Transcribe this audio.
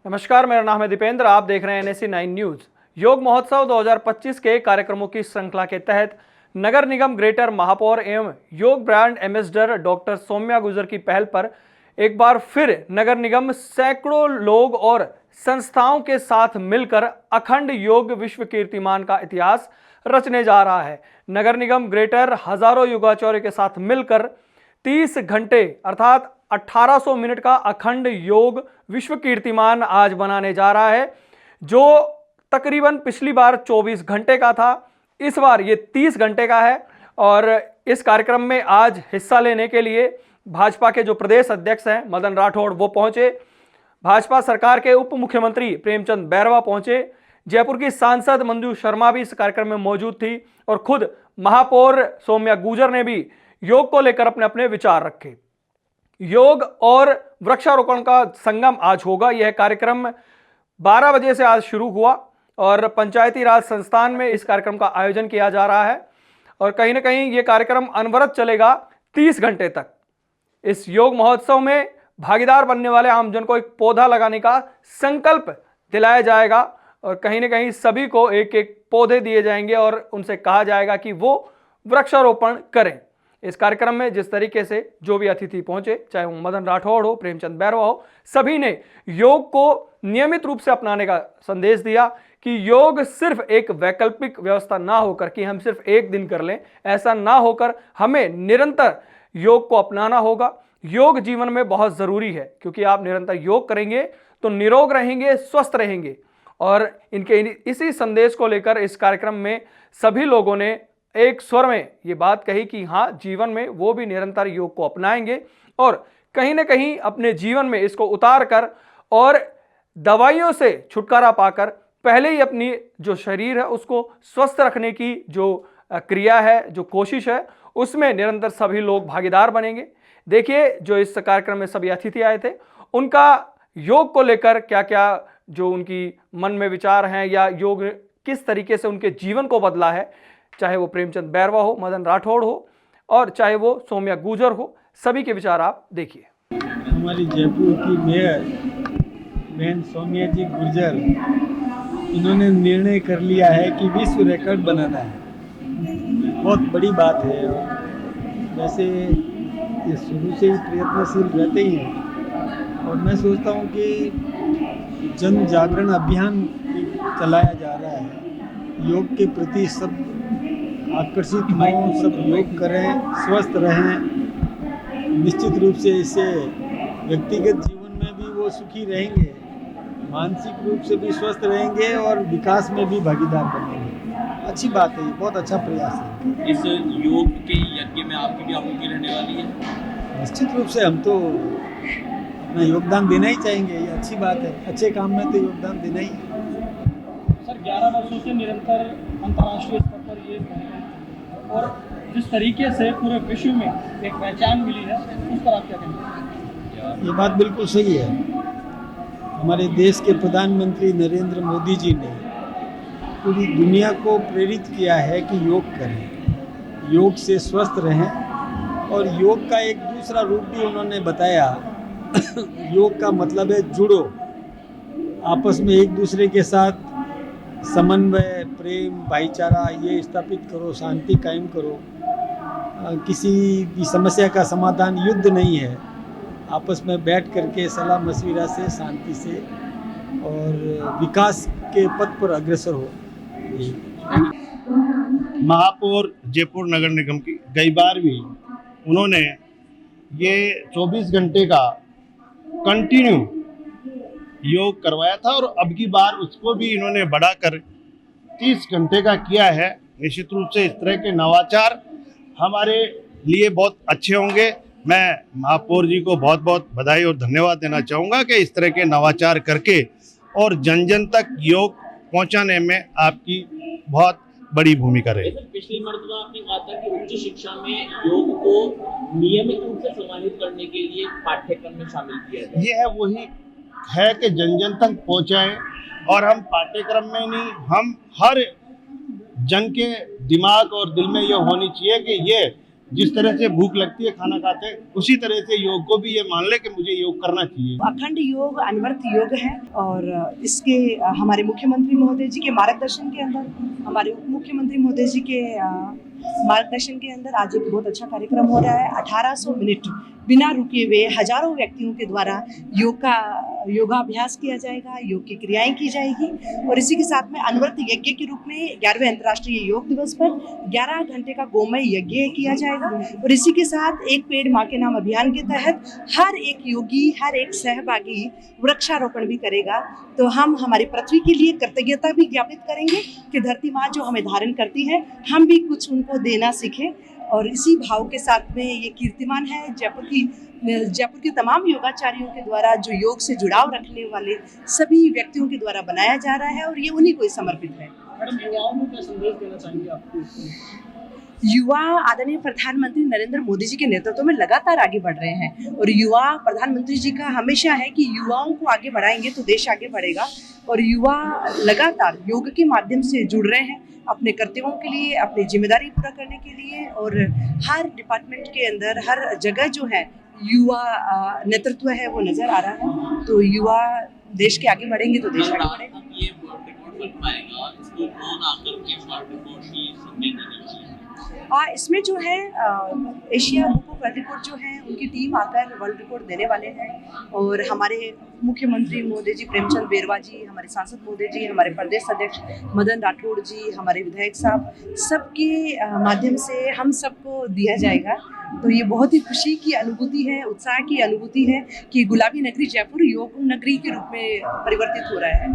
नमस्कार, मेरा नाम है दीपेंद्र। आप देख रहे हैं NSE9 न्यूज। योग महोत्सव 2025 के कार्यक्रमों की श्रृंखला के तहत नगर निगम ग्रेटर महापौर एवं योग brand ambassador doctor Saumya Gurjar की पहल पर एक बार फिर नगर निगम सैकड़ों लोग और संस्थाओं के साथ मिलकर अखंड योग विश्व कीर्तिमान का इतिहास रचने जा रहा है। नगर निगम ग्रेटर हजारों योगाचार्यों के साथ मिलकर 30 घंटे अर्थात 1800 मिनट का अखंड योग विश्व कीर्तिमान आज बनाने जा रहा है, जो तकरीबन पिछली बार 24 घंटे का था। इस बार ये 30 घंटे का है। और इस कार्यक्रम में आज हिस्सा लेने के लिए भाजपा के जो प्रदेश अध्यक्ष हैं मदन राठौड़ वो पहुंचे, भाजपा सरकार के उप मुख्यमंत्री प्रेमचंद बैरवा पहुंचे, जयपुर की सांसद मंजू शर्मा भी इस कार्यक्रम में मौजूद थी और खुद महापौर सौम्या गुर्जर ने भी योग को लेकर अपने अपने विचार रखे। योग और वृक्षारोपण का संगम आज होगा। यह कार्यक्रम 12 बजे से आज शुरू हुआ और पंचायती राज संस्थान में इस कार्यक्रम का आयोजन किया जा रहा है और कहीं ना कहीं यह कार्यक्रम अनवरत चलेगा 30 घंटे तक। इस योग महोत्सव में भागीदार बनने वाले आमजन को एक पौधा लगाने का संकल्प दिलाया जाएगा और कहीं ना कहीं सभी को एक एक पौधे दिए जाएंगे और उनसे कहा जाएगा कि वो वृक्षारोपण करें। इस कार्यक्रम में जिस तरीके से जो भी अतिथि पहुंचे, चाहे वो मदन राठौड़ हो, प्रेमचंद बैरवा हो, सभी ने योग को नियमित रूप से अपनाने का संदेश दिया कि योग सिर्फ एक वैकल्पिक व्यवस्था ना होकर कि हम सिर्फ एक दिन कर लें, ऐसा ना होकर हमें निरंतर योग को अपनाना होगा। योग जीवन में बहुत ज़रूरी है क्योंकि आप निरंतर योग करेंगे तो निरोग रहेंगे, स्वस्थ रहेंगे। और इनके इसी संदेश को लेकर इस कार्यक्रम में सभी लोगों ने एक स्वर में ये बात कही कि हाँ, जीवन में वो भी निरंतर योग को अपनाएंगे और कहीं ना कहीं अपने जीवन में इसको उतार कर और दवाइयों से छुटकारा पाकर पहले ही अपनी जो शरीर है उसको स्वस्थ रखने की जो क्रिया है, जो कोशिश है, उसमें निरंतर सभी लोग भागीदार बनेंगे। देखिए, जो इस कार्यक्रम में सभी अतिथि आए थे उनका योग को लेकर क्या क्या जो उनकी मन में विचार हैं या योग किस तरीके से उनके जीवन को बदला है, चाहे वो प्रेमचंद बैरवा हो, मदन राठौड़ हो और चाहे वो सौम्या गुर्जर हो, सभी के विचार आप देखिए। हमारी जयपुर की मेयर बहन सौम्या जी गुर्जर, इन्होंने निर्णय कर लिया है कि विश्व रिकॉर्ड बनाना है। बहुत बड़ी बात है। वैसे ये शुरू से ही प्रयत्नशील रहते ही हैं और मैं सोचता हूँ कि जन जागरण अभियान चलाया जा रहा है। योग के प्रति सब आकर्षित हों, सब योग करें, स्वस्थ रहें। निश्चित रूप से इससे व्यक्तिगत जीवन में भी वो सुखी रहेंगे, मानसिक रूप से भी स्वस्थ रहेंगे और विकास में भी भागीदार बनेंगे। अच्छी बात है, ये बहुत अच्छा प्रयास है। इस योग के यज्ञ में आपकी भी आहुति रहने वाली है? निश्चित रूप से हम तो अपना योगदान देना ही चाहेंगे। ये अच्छी बात है, अच्छे काम में तो योगदान देना ही है। सर, 11 वर्षों से निरंतर अंतर्राष्ट्रीय स्तर पर ये और जिस तरीके से पूरे विश्व में एक पहचान मिली है, उस पर आप क्या कहेंगे? ये बात बिल्कुल सही है। हमारे देश के प्रधानमंत्री नरेंद्र मोदी जी ने पूरी दुनिया को प्रेरित किया है कि योग करें, योग से स्वस्थ रहें। और योग का एक दूसरा रूप भी उन्होंने बताया। योग का मतलब है जुड़ो, आपस में एक दूसरे के साथ समन्वय, प्रेम, भाईचारा ये स्थापित करो, शांति कायम करो। किसी भी समस्या का समाधान युद्ध नहीं है, आपस में बैठ करके सलाह मशविरा से शांति से और विकास के पथ पर अग्रसर हो। महापौर जयपुर नगर निगम की कई बार भी उन्होंने ये 24 घंटे का कंटिन्यू योग करवाया था और अब की बार उसको भी इन्होंने बढ़ाकर 30 घंटे का किया है। निश्चित रूप से इस तरह के नवाचार हमारे लिए बहुत अच्छे होंगे। मैं महापौर जी को बहुत बहुत बधाई और धन्यवाद देना चाहूँगा कि इस तरह के नवाचार करके और जन जन तक योग पहुँचाने में आपकी बहुत बड़ी भूमिका रही। पिछली मर्तबा आपने कहा था कि उच्च शिक्षा में योग को नियमित रूप से सम्मानित करने के लिए पाठ्यक्रम में शामिल किया जाए। ये है वही है कि जन जन तक पहुँचाएं और हम पाठ्यक्रम में नहीं, हम हर जन के दिमाग और दिल में ये होनी चाहिए कि ये जिस तरह से भूख लगती है खाना खाते, उसी तरह से योग को भी ये मान ले कि मुझे योग करना चाहिए। अखंड योग अनवरत योग है और इसके हमारे मुख्यमंत्री महोदय जी के मार्गदर्शन के अंदर, हमारे उप मुख्यमंत्री महोदय जी के मार्गदर्शन के अंदर आज एक बहुत अच्छा कार्यक्रम हो रहा है। 1800 मिनट बिना रुके हुए हजारों व्यक्तियों के द्वारा योगाभ्यास किया जाएगा, योग की क्रियाएं की जाएगी और इसी के साथ में अनवरत यज्ञ के रूप में 11वें अंतर्राष्ट्रीय योग दिवस पर 11 घंटे का गोमय यज्ञ किया जाएगा और इसी के साथ एक पेड़ माँ के नाम अभियान के तहत हर एक योगी, हर एक सहभागी वृक्षारोपण भी करेगा। तो हम हमारी पृथ्वी के लिए कृतज्ञता भी ज्ञापित करेंगे कि धरती माँ जो हमें धारण करती है, हम भी कुछ उनको देना सीखें और इसी भाव के साथ में ये कीर्तिमान है जयपुर के तमाम योगाचार्यों के द्वारा जो योग से जुड़ाव रखने वाले सभी व्यक्तियों के द्वारा बनाया जा रहा है और ये उन्हीं को ही समर्पित है। मैडम, युवाओं को क्या संदेश देना चाहेंगे आपको? युवा आदरणीय प्रधानमंत्री नरेंद्र मोदी जी के नेतृत्व में लगातार आगे बढ़ रहे हैं और युवा प्रधानमंत्री जी का हमेशा है कि युवाओं को आगे बढ़ाएंगे तो देश आगे बढ़ेगा और युवा लगातार योग के माध्यम से जुड़ रहे हैं अपने कर्तव्यों के लिए, अपनी जिम्मेदारी पूरा करने के लिए और हर डिपार्टमेंट के अंदर हर जगह जो है युवा नेतृत्व है वो नजर आ रहा है। तो युवा देश के आगे बढ़ेंगे तो देश आगे बढ़ेगा। ये वर्ल्ड रिकॉर्ड बन पाएगा, इसको कौन आकर के वर्ल्ड रिकॉर्ड की संज्ञा देने वाली है? इसमें जो है Asia book of world record जो है उनकी टीम आकर वर्ल्ड रिकॉर्ड देने वाले हैं और हमारे मुख्यमंत्री महोदय जी प्रेमचंद बेरवा जी, हमारे सांसद महोदय जी, हमारे प्रदेश अध्यक्ष मदन राठौड़ जी, हमारे विधायक साहब, सबके माध्यम से हम सबको दिया जाएगा। तो ये बहुत ही खुशी की अनुभूति है, उत्साह की अनुभूति है कि गुलाबी नगरी जयपुर योग नगरी के रूप में परिवर्तित हो रहा है।